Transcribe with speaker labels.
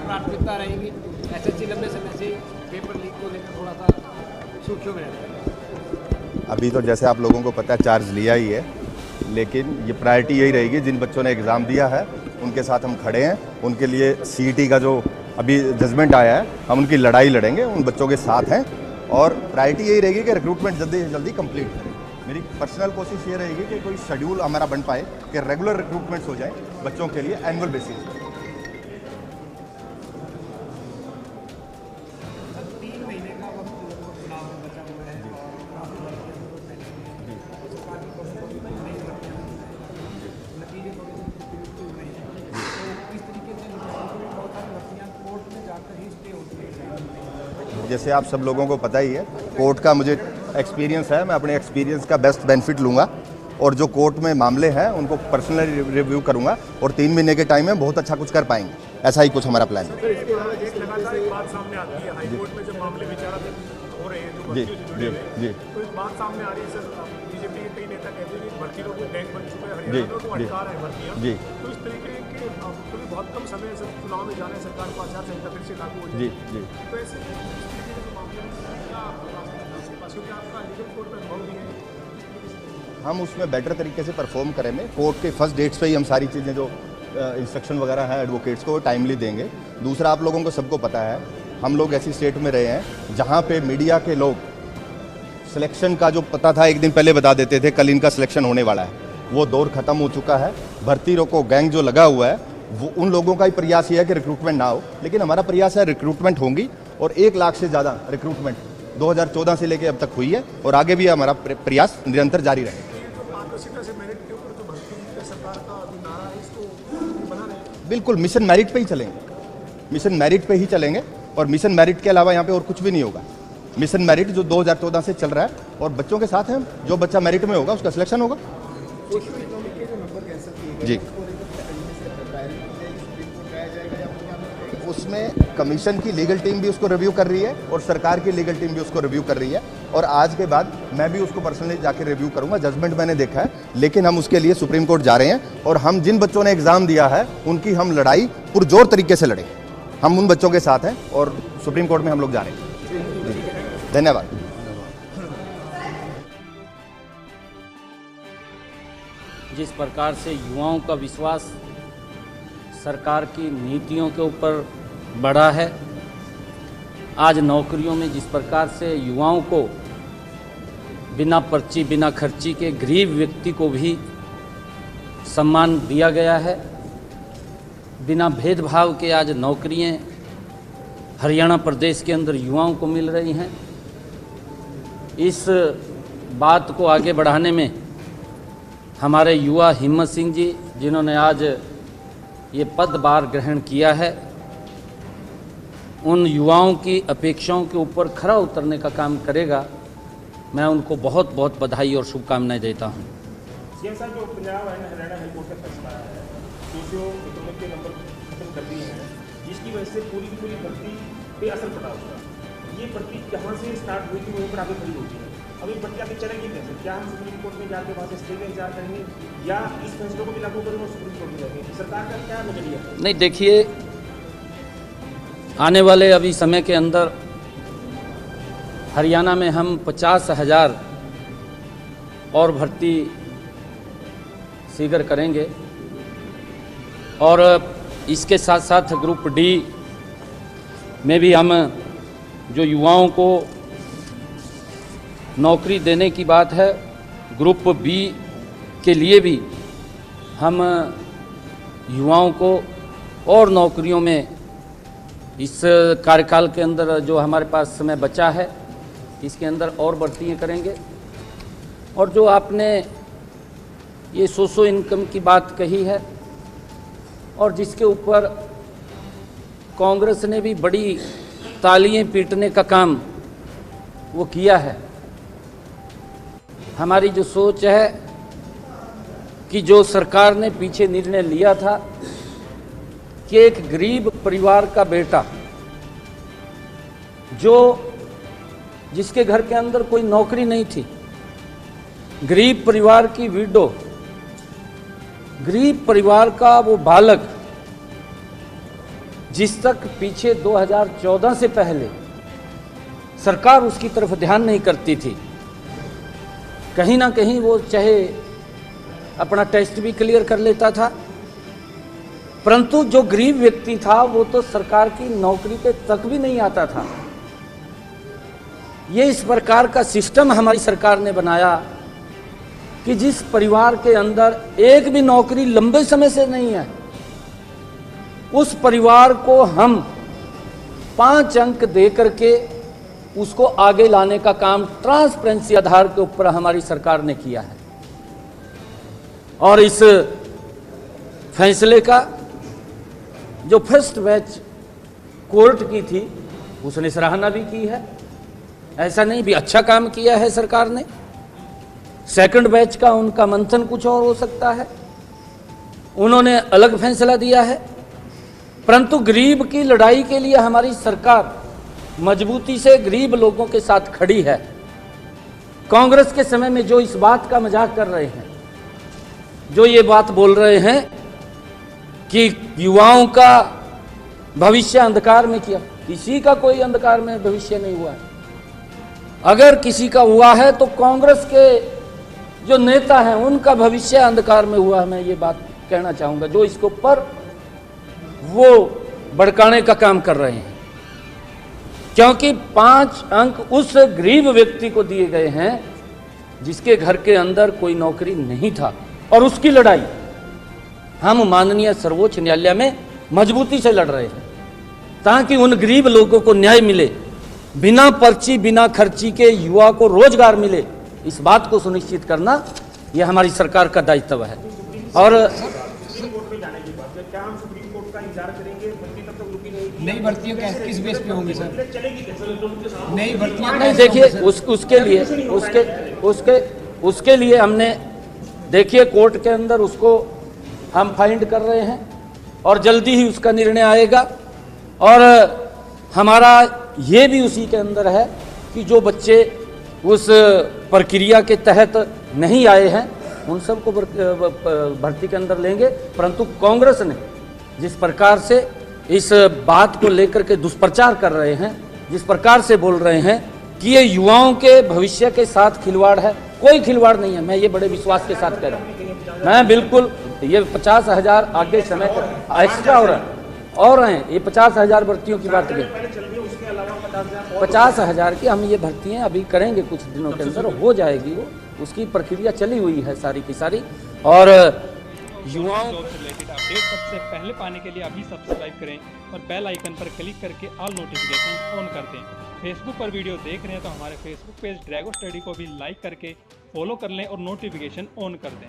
Speaker 1: प्राथमिकता रहेगी? एसएससी लंबे समय से पेपर लीक को लेकर थोड़ा सा सुर्खियों में रहता है।
Speaker 2: अभी तो जैसे आप लोगों को पता है चार्ज लिया ही है, लेकिन ये प्रायोरिटी यही रहेगी जिन बच्चों ने एग्ज़ाम दिया है उनके साथ हम खड़े हैं। उनके लिए सीईटी का जो अभी जजमेंट आया है हम उनकी लड़ाई लड़ेंगे, उन बच्चों के साथ हैं और प्रायोरिटी यही रहेगी कि रिक्रूटमेंट जल्दी से जल्दी कंप्लीट करें। मेरी पर्सनल कोशिश ये रहेगी कि कोई शेड्यूल हमारा बन पाए कि रेगुलर रिक्रूटमेंट्स हो जाए बच्चों के लिए एनुअल बेसिस पर।
Speaker 1: 3 महीने का वक्त चुनाव में बचा हुआ है और नतीजे तो इस तरीके से बहुत सारी भर्तियाँ कोर्ट में जाकर ही स्टे होती है।
Speaker 2: जैसे आप सब लोगों को पता ही है, कोर्ट का मुझे एक्सपीरियंस है, मैं अपने एक्सपीरियंस का बेस्ट बेनिफिट लूँगा और जो कोर्ट में मामले हैं उनको पर्सनली रिव्यू करूँगा और 3 महीने के टाइम में बहुत अच्छा कुछ कर पाएंगे, ऐसा ही कुछ हमारा प्लान है।
Speaker 3: इसके अलावा एक लगातार एक बात सामने आती है, हाई कोर्ट में जब मामले विचाराधीन हो रहे हैं जो
Speaker 2: जी
Speaker 3: भर्ती से जुड़े
Speaker 2: जी
Speaker 3: हुए हैं,
Speaker 2: जी
Speaker 3: तो एक बात सामने आ रही है सर, बीजेपी के कई नेता कहते हैं कि भर्ती का कोई बैंक बन चुका है
Speaker 2: जी,
Speaker 3: हरियाणा में, तो
Speaker 2: जी,
Speaker 3: अटका रहा है भर्तियाँ।
Speaker 2: जी।
Speaker 3: तो इस तरीके के क्योंकि बहुत कम समय से चुनाव में जा रहे हैं, सरकार को आचार संहिता फिर से लागू हो
Speaker 2: जी
Speaker 3: जाएगी,
Speaker 2: जी
Speaker 3: तो ऐसे मामले में क्या क्योंकि आपका लीगल कोर्ट में अनुभव भी है,
Speaker 2: हम उसमें बेटर तरीके से परफॉर्म करेंगे। कोर्ट के फर्स्ट डेट्स पे ही हम सारी चीज़ें जो इंस्ट्रक्शन वगैरह है एडवोकेट्स को टाइमली देंगे। दूसरा, आप लोगों को सबको पता है हम लोग ऐसी स्टेट में रहे हैं जहाँ पे मीडिया के लोग सिलेक्शन का जो पता था एक दिन पहले बता देते थे कल इनका सिलेक्शन होने वाला है, वो दौर ख़त्म हो चुका है। भर्ती रोको गैंग जो लगा हुआ है वो उन लोगों का ही प्रयास ये है कि रिक्रूटमेंट ना हो, लेकिन हमारा प्रयास है रिक्रूटमेंट होंगी और 1 लाख से ज़्यादा रिक्रूटमेंट 2014 से लेकर अब तक हुई है और आगे भी हमारा प्रयास निरंतर जारी रहेगा।
Speaker 3: पारदर्शिता से मेरिट के ऊपर जो भर्ती सरकार का अभी नारा है इसको बना रहे।
Speaker 2: बिल्कुल मिशन मेरिट पे ही चलेंगे, मिशन मेरिट पे ही चलेंगे और मिशन मेरिट के अलावा यहाँ पे और कुछ भी नहीं होगा। मिशन मेरिट जो 2014 से चल रहा है और बच्चों के साथ हैं, जो बच्चा मेरिट में होगा उसका सिलेक्शन होगा। जी, उसमें कमीशन की लीगल टीम भी उसको रिव्यू कर रही है और सरकार की लीगल टीम भी उसको रिव्यू कर रही है और आज के बाद मैं भी उसको पर्सनली जाके रिव्यू करूंगा। जजमेंट मैंने देखा है, लेकिन हम उसके लिए सुप्रीम कोर्ट जा रहे हैं और हम जिन बच्चों ने एग्ज़ाम दिया है उनकी हम लड़ाई पुरजोर तरीके से लड़ें। हम उन बच्चों के साथ हैं और सुप्रीम कोर्ट में हम लोग जा रहे हैं। धन्यवाद।
Speaker 4: जिस प्रकार से युवाओं का विश्वास सरकार की नीतियों के ऊपर बढ़ा है, आज नौकरियों में जिस प्रकार से युवाओं को बिना पर्ची बिना खर्ची के गरीब व्यक्ति को भी सम्मान दिया गया है, बिना भेदभाव के आज नौकरियां हरियाणा प्रदेश के अंदर युवाओं को मिल रही हैं। इस बात को आगे बढ़ाने में हमारे युवा हिम्मत सिंह जी, जिन्होंने आज ये पदभार ग्रहण किया है, उन युवाओं की अपेक्षाओं के ऊपर खरा उतरने का काम करेगा। मैं उनको बहुत बहुत बधाई और शुभकामनाएं देता हूँ।
Speaker 3: जैसा जो पंजाब हरियाणा हाई कोर्ट का फैसला है, सोशियो इकोनॉमिक के नंबर खत्म कर दिए हैं, जिसकी वजह से पूरी की पूरी भर्ती पे असर पड़ा उसका। ये भर्ती जहाँ से स्टार्ट हुई थी वहीं पर आगे खड़ी होती है। अभी भर्ती आगे चलेगी कैसे? क्या हम सुप्रीम कोर्ट में जाकर वहाँ से स्टे का इंतजार करेंगे या इस फैसले को भी लागू करेंगे और सुप्रीम कोर्ट में जाएंगे? सरकार का क्या नजरिया है?
Speaker 4: नहीं, देखिए, आने वाले अभी समय के अंदर हरियाणा में हम 50,000 और भर्ती शीघ्र करेंगे और इसके साथ साथ ग्रुप डी में भी हम जो युवाओं को नौकरी देने की बात है, ग्रुप बी के लिए भी हम युवाओं को और नौकरियों में इस कार्यकाल के अंदर जो हमारे पास समय बचा है इसके अंदर और भर्तियाँ करेंगे। और जो आपने ये सोशो इनकम की बात कही है और जिसके ऊपर कांग्रेस ने भी बड़ी तालियां पीटने का काम वो किया है, हमारी जो सोच है कि जो सरकार ने पीछे निर्णय लिया था कि एक गरीब परिवार का बेटा जिसके घर के अंदर कोई नौकरी नहीं थी, गरीब परिवार की विडो, गरीब परिवार का वो बालक जिस तक पीछे 2014 से पहले सरकार उसकी तरफ ध्यान नहीं करती थी, कहीं ना कहीं वो चाहे अपना टेस्ट भी क्लियर कर लेता था, परंतु जो गरीब व्यक्ति था वो तो सरकार की नौकरी पे तक भी नहीं आता था। ये इस प्रकार का सिस्टम हमारी सरकार ने बनाया कि जिस परिवार के अंदर एक भी नौकरी लंबे समय से नहीं है, उस परिवार को हम 5 अंक दे करके उसको आगे लाने का काम ट्रांसपेरेंसी आधार के ऊपर हमारी सरकार ने किया है। और इस फैसले का जो फर्स्ट बैच कोर्ट की थी उसने सराहना भी की है, ऐसा नहीं भी अच्छा काम किया है सरकार ने। सेकंड बैच का उनका मंथन कुछ और हो सकता है, उन्होंने अलग फैसला दिया है, परंतु गरीब की लड़ाई के लिए हमारी सरकार मजबूती से गरीब लोगों के साथ खड़ी है। कांग्रेस के समय में जो इस बात का मजाक कर रहे हैं, जो ये बात बोल रहे हैं कि युवाओं का भविष्य अंधकार में किया, किसी का कोई अंधकार में भविष्य नहीं हुआ है। अगर किसी का हुआ है तो कांग्रेस के जो नेता हैं उनका भविष्य अंधकार में हुआ है। मैं ये बात कहना चाहूँगा, जो इसके ऊपर वो भड़काने का काम कर रहे हैं, क्योंकि 5 अंक उस गरीब व्यक्ति को दिए गए हैं जिसके घर के अंदर कोई नौकरी नहीं था, और उसकी लड़ाई हम माननीय सर्वोच्च न्यायालय में मजबूती से लड़ रहे हैं ताकि उन गरीब लोगों को न्याय मिले, बिना पर्ची बिना खर्ची के युवा को रोजगार मिले। इस बात को सुनिश्चित करना यह हमारी सरकार का दायित्व है। और
Speaker 3: सुप्रीम कोर्ट में जाने के बाद क्या हम सुप्रीम कोर्ट का इंतजार करेंगे? भर्ती तब तक रुकी नहीं,
Speaker 1: नई भर्तियों किस बेस पे होंगी सर?
Speaker 3: चलेगी कैसे
Speaker 1: नई भर्तियां
Speaker 4: नहीं, देखिए उसके लिए हमने, देखिए कोर्ट के अंदर उसको हम फाइंड कर रहे हैं और जल्दी ही उसका निर्णय आएगा। और हमारा ये भी उसी के अंदर है कि जो बच्चे उस प्रक्रिया के तहत नहीं आए हैं उन सबको भर्ती के अंदर लेंगे। परंतु कांग्रेस ने जिस प्रकार से इस बात को लेकर के दुष्प्रचार कर रहे हैं, जिस प्रकार से बोल रहे हैं कि ये युवाओं के भविष्य के साथ खिलवाड़ है, कोई खिलवाड़ नहीं है। मैं ये बड़े विश्वास के साथ कह रहा हूँ, मैं बिल्कुल, ये 50,000 आगे समय एक्स्ट्रा हो रहा है और हैं, ये 50,000 भर्तियों की बात करें, 50,000 की हम ये भर्तियाँ अभी करेंगे, कुछ दिनों के अंदर हो जाएगी, वो उसकी प्रक्रिया चली हुई है सारी की सारी। और युवाओं
Speaker 5: से रिलेटेड अपडेट सबसे पहले पाने के लिए अभी सब्सक्राइब करें और बेल आइकन पर क्लिक करके ऑल नोटिफिकेशन ऑन कर दें। फेसबुक पर वीडियो देख रहे हैं तो हमारे फेसबुक पेज ड्रैगो स्टडी को भी लाइक करके फॉलो कर लें और नोटिफिकेशन ऑन कर दें।